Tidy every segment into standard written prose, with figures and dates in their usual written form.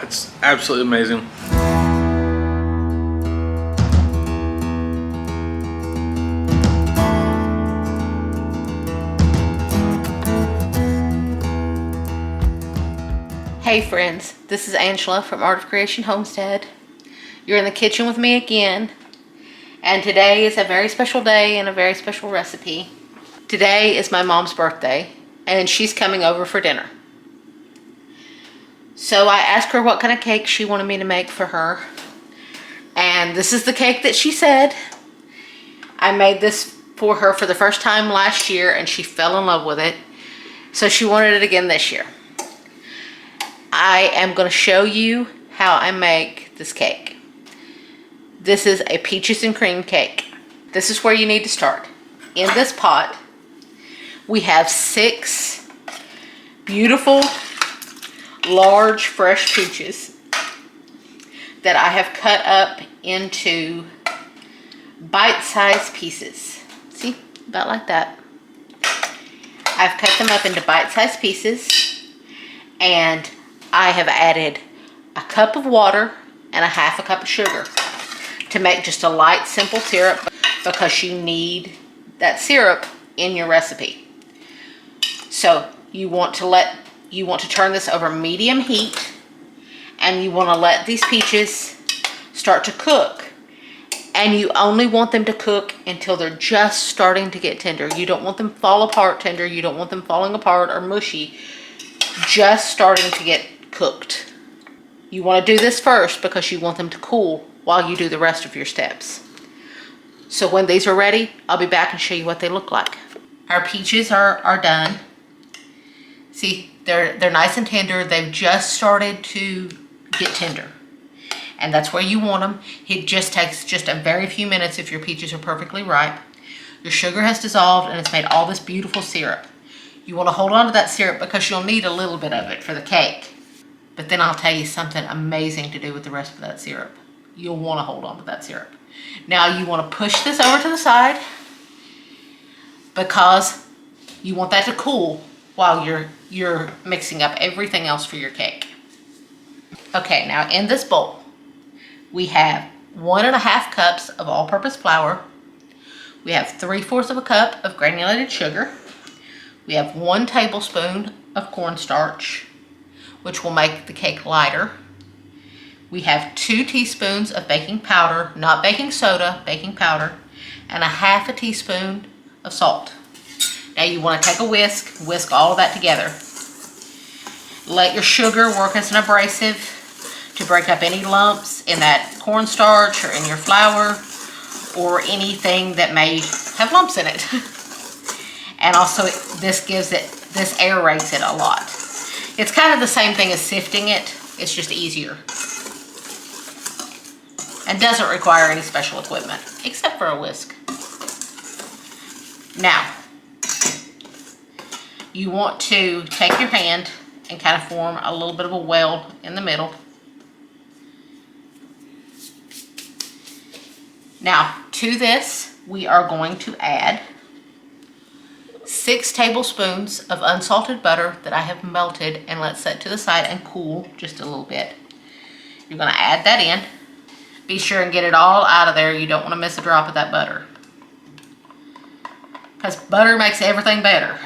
It's absolutely amazing. Hey friends, this is Angela from Art of Creation Homestead. You're in the kitchen with me again, and today is a very special day and a very special recipe. Today is my mom's birthday, and she's coming over for dinner. So I asked her what kind of cake she wanted me to make for her, and this is the cake that she said. I made this for her for the first time last year, and she fell in love with it, so she wanted it again this year. I am going to show you how I make this cake. This is a peaches and cream cake. This is where you need to start. In this pot, we have 6 beautiful, large, fresh peaches that I have cut up into bite-sized pieces. See, about like that. I've cut them up into bite-sized pieces, and I have added a cup of water and a half a cup of sugar to make just a light, simple syrup, because you need that syrup in your recipe. So you want to turn this over medium heat, and you want to let these peaches start to cook. And you only want them to cook until they're just starting to get tender. You don't want them fall apart tender. You don't want them falling apart or mushy. Just starting to get cooked. You want to do this first because you want them to cool while you do the rest of your steps. So when these are ready, I'll be back and show you what they look like. Our peaches are done. See, they're nice and tender. They've just started to get tender. And that's where you want them. It just takes just a very few minutes if your peaches are perfectly ripe. Your sugar has dissolved and it's made all this beautiful syrup. You want to hold on to that syrup because you'll need a little bit of it for the cake. But then I'll tell you something amazing to do with the rest of that syrup. You'll want to hold on to that syrup. Now you want to push this over to the side because you want that to cool while you're mixing up everything else for your cake. Okay, now in this bowl, we have 1.5 cups of all-purpose flour. We have 3/4 of a cup of granulated sugar. We have 1 tablespoon of cornstarch, which will make the cake lighter. We have 2 teaspoons of baking powder, not baking soda, baking powder, and 1/2 teaspoon of salt. Now you want to take a whisk all of that together. Let your sugar work as an abrasive to break up any lumps in that cornstarch or in your flour or anything that may have lumps in it. And also this aerates it a lot. It's kind of the same thing as sifting it, it's just easier. And doesn't require any special equipment, except for a whisk. Now, you want to take your hand and kind of form a little bit of a weld in the middle. Now, to this, we are going to add 6 tablespoons of unsalted butter that I have melted and let set to the side and cool just a little bit. You're going to add that in. Be sure and get it all out of there. You don't want to miss a drop of that butter, because butter makes everything better.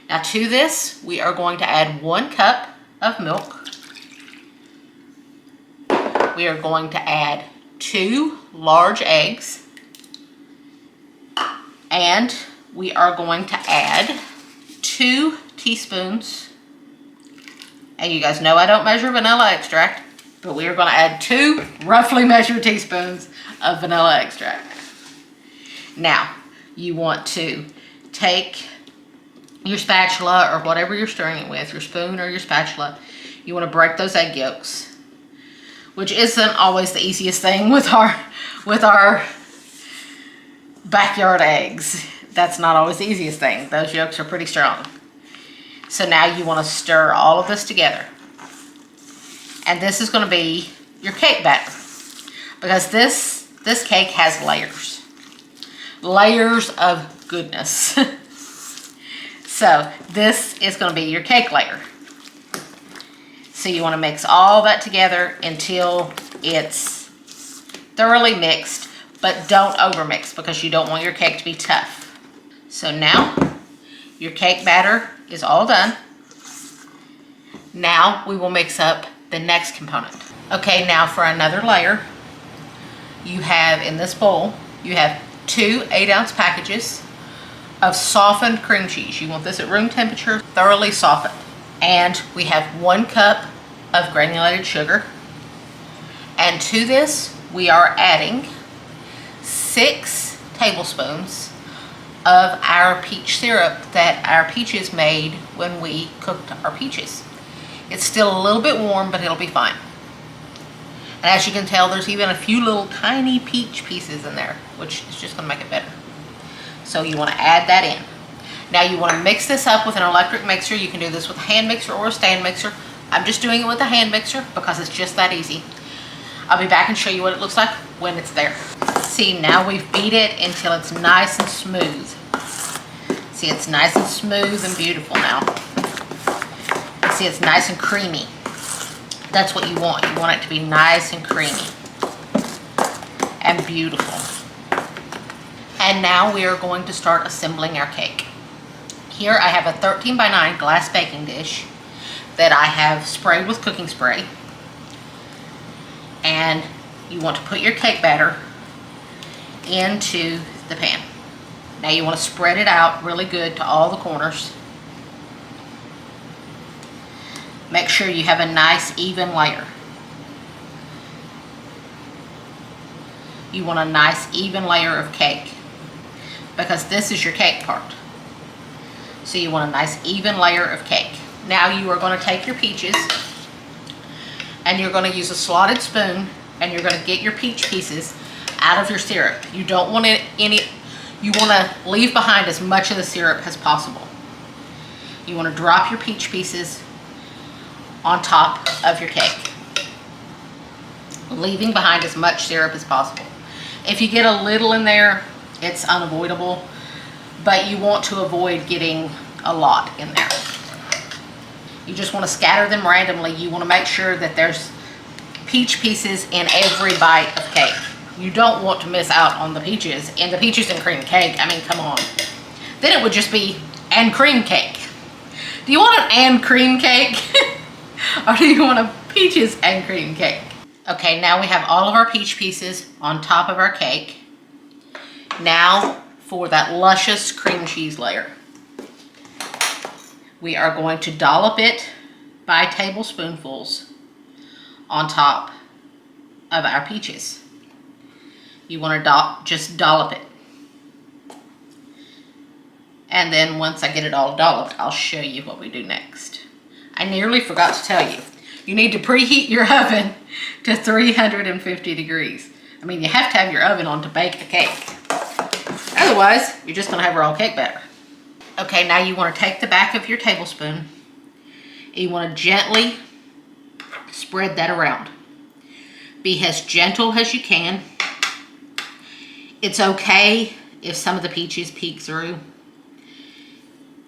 Now to this, we are going to add 1 cup of milk. We are going to add 2 large eggs, and we are going to add 2 teaspoons, and you guys know I don't measure vanilla extract, but we are going to add 2 roughly measured teaspoons of vanilla extract. Now, you want to take your spatula or whatever you're stirring it with, your spoon or your spatula. You want to break those egg yolks, which isn't always the easiest thing with our backyard eggs. That's not always the easiest thing. Those yolks are pretty strong. So now you want to stir all of this together. And this is going to be your cake batter, because this cake has layers. Layers of goodness. So this is going to be your cake layer. So you want to mix all that together until it's thoroughly mixed, but don't overmix because you don't want your cake to be tough. So now your cake batter is all done. Now we will mix up the next component. Okay, now for another layer, you have in this bowl, you have 2 8-ounce packages of softened cream cheese. You want this at room temperature, thoroughly softened. And we have 1 cup of granulated sugar. And to this, we are adding 6 tablespoons of our peach syrup that our peaches made when we cooked our peaches. It's still a little bit warm, but it'll be fine. And as you can tell, there's even a few little tiny peach pieces in there, which is just gonna make it better. So you wanna add that in. Now you wanna mix this up with an electric mixer. You can do this with a hand mixer or a stand mixer. I'm just doing it with a hand mixer because it's just that easy. I'll be back and show you what it looks like when it's there. See, now we've beat it until it's nice and smooth. See, it's nice and smooth and beautiful now. See, it's nice and creamy. That's what you want. You want it to be nice and creamy and beautiful. And now we are going to start assembling our cake. Here I have a 13 by 9 glass baking dish that I have sprayed with cooking spray. And you want to put your cake batter into the pan. Now you want to spread it out really good to all the corners. Make sure you have a nice even layer. You want a nice even layer of cake because this is your cake part. So you want a nice even layer of cake. Now you are going to take your peaches and you're going to use a slotted spoon and you're going to get your peach pieces out of your syrup. You don't want you want to leave behind as much of the syrup as possible. You want to drop your peach pieces on top of your cake, leaving behind as much syrup as possible. If you get a little in there, it's unavoidable, but you want to avoid getting a lot in there. You just want to scatter them randomly. You want to make sure that there's peach pieces in every bite of cake. You don't want to miss out on the peaches. And the peaches and cream cake, I mean, come on. Then it would just be and cream cake. Do you want an and cream cake? Or do you want a peaches and cream cake? Okay, now we have all of our peach pieces on top of our cake. Now for that luscious cream cheese layer. We are going to dollop it by tablespoonfuls on top of our peaches. You want to just dollop it. And then once I get it all dolloped, I'll show you what we do next. I nearly forgot to tell you. You need to preheat your oven to 350 degrees. I mean, you have to have your oven on to bake the cake. Otherwise, you're just going to have raw cake batter. Okay, now you want to take the back of your tablespoon and you want to gently spread that around. Be as gentle as you can. It's okay if some of the peaches peek through.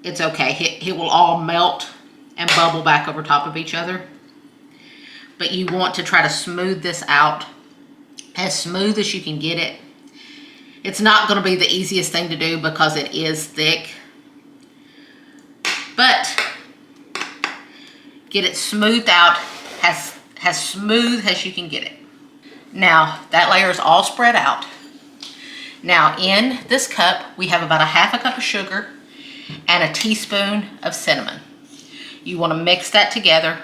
It's okay. It will all melt and bubble back over top of each other. But you want to try to smooth this out as smooth as you can get it. It's not going to be the easiest thing to do because it is thick. But get it smoothed out as smooth as you can get it. Now that layer is all spread out. Now in this cup we have about a half a cup of sugar and a teaspoon of cinnamon. You want to mix that together.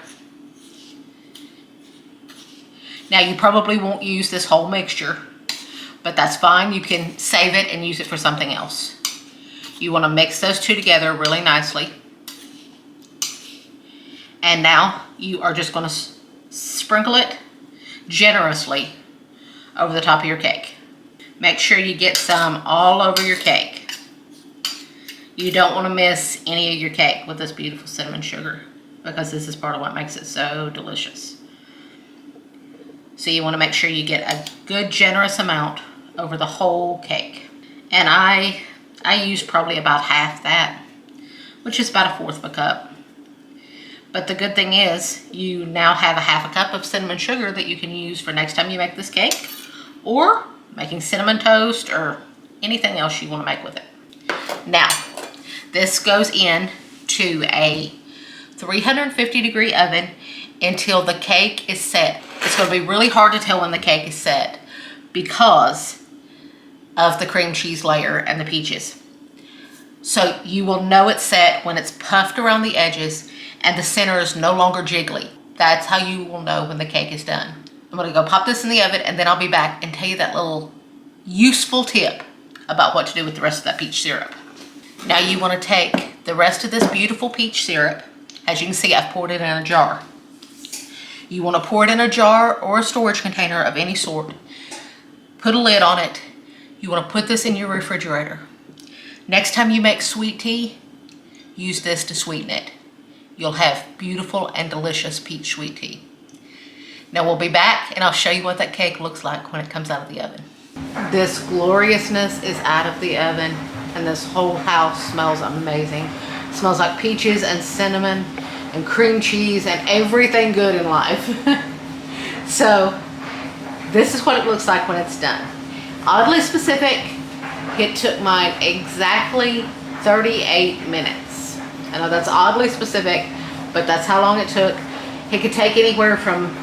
Now you probably won't use this whole mixture, but that's fine. You can save it and use it for something else. You want to mix those two together really nicely. And now you are just going to sprinkle it generously over the top of your cake. Make sure you get some all over your cake. You don't want to miss any of your cake with this beautiful cinnamon sugar because this is part of what makes it so delicious. So you want to make sure you get a good generous amount over the whole cake. And I use probably about half that, which is about 1/4 of a cup. But the good thing is you now have a half a cup of cinnamon sugar that you can use for next time you make this cake, or making cinnamon toast or anything else you want to make with it. Now, this goes in to a 350-degree oven until the cake is set. It's going to be really hard to tell when the cake is set because of the cream cheese layer and the peaches. So you will know it's set when it's puffed around the edges and the center is no longer jiggly. That's how you will know when the cake is done. I'm going to go pop this in the oven and then I'll be back and tell you that little useful tip about what to do with the rest of that peach syrup. Now you want to take the rest of this beautiful peach syrup. As you can see, I've poured it in a jar. You want to pour it in a jar or a storage container of any sort. Put a lid on it. You want to put this in your refrigerator. Next time you make sweet tea, use this to sweeten it. You'll have beautiful and delicious peach sweet tea. Now we'll be back and I'll show you what that cake looks like when it comes out of the oven. This gloriousness is out of the oven and this whole house smells amazing. It smells like peaches and cinnamon and cream cheese and everything good in life. So this is what it looks like when it's done. Oddly specific, it took mine exactly 38 minutes. I know that's oddly specific, but that's how long it took. It could take anywhere from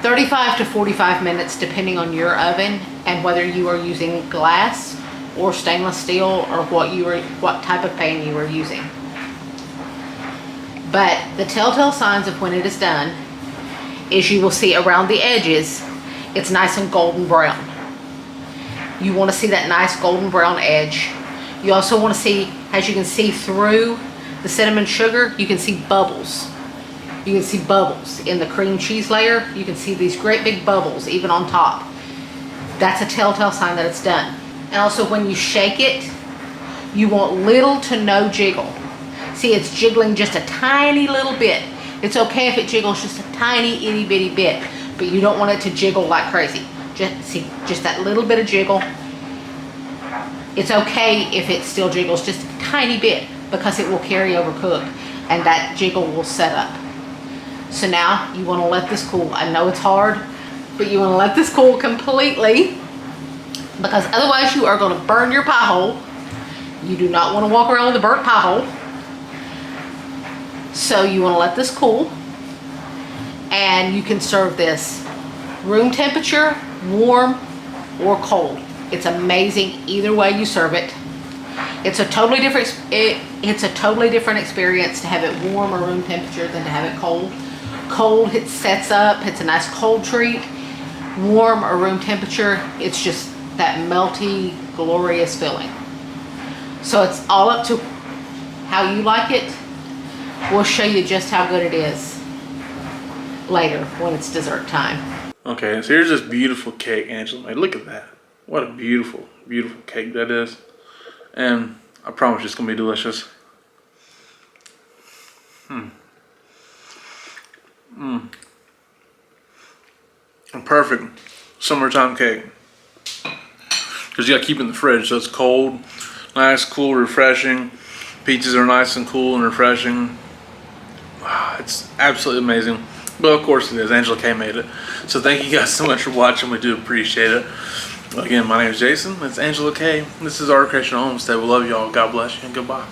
35 to 45 minutes depending on your oven and whether you are using glass or stainless steel or what type of pan you are using. But the telltale signs of when it is done is you will see around the edges it's nice and golden brown. You want to see that nice golden brown edge. You also want to see, as you can see through the cinnamon sugar, you can see bubbles. You can see bubbles in the cream cheese layer. You can see these great big bubbles even on top. That's a telltale sign that it's done. And also when you shake it, you want little to no jiggle. See, it's jiggling just a tiny little bit. It's okay if it jiggles just a tiny itty bitty bit, but you don't want it to jiggle like crazy. Just that little bit of jiggle. It's okay if it still jiggles just a tiny bit because it will carry over cook and that jiggle will set up. So now you want to let this cool. I know it's hard, but you want to let this cool completely because otherwise you are going to burn your pie hole. You do not want to walk around with a burnt pie hole. So you want to let this cool and you can serve this room temperature, warm or cold. It's amazing either way you serve it. It's a totally different experience to have it warm or room temperature than to have it cold. Cold, it sets up, it's a nice cold treat. Warm or room temperature, it's just that melty, glorious feeling. So it's all up to how you like it. We'll show you just how good it is later when it's dessert time. Okay, so here's this beautiful cake Angela made. Look at that. What a beautiful, beautiful cake that is. And I promise it's going to be delicious. A perfect summertime cake. Because you got to keep it in the fridge so it's cold, nice, cool, refreshing. Peaches are nice and cool and refreshing. It's absolutely amazing. Well, of course it is. Angela K made it. So thank you guys so much for watching. We do appreciate it. Again, my name is Jason. That's Angela K. This is Our Creation Homestead. We love y'all. God bless you and goodbye.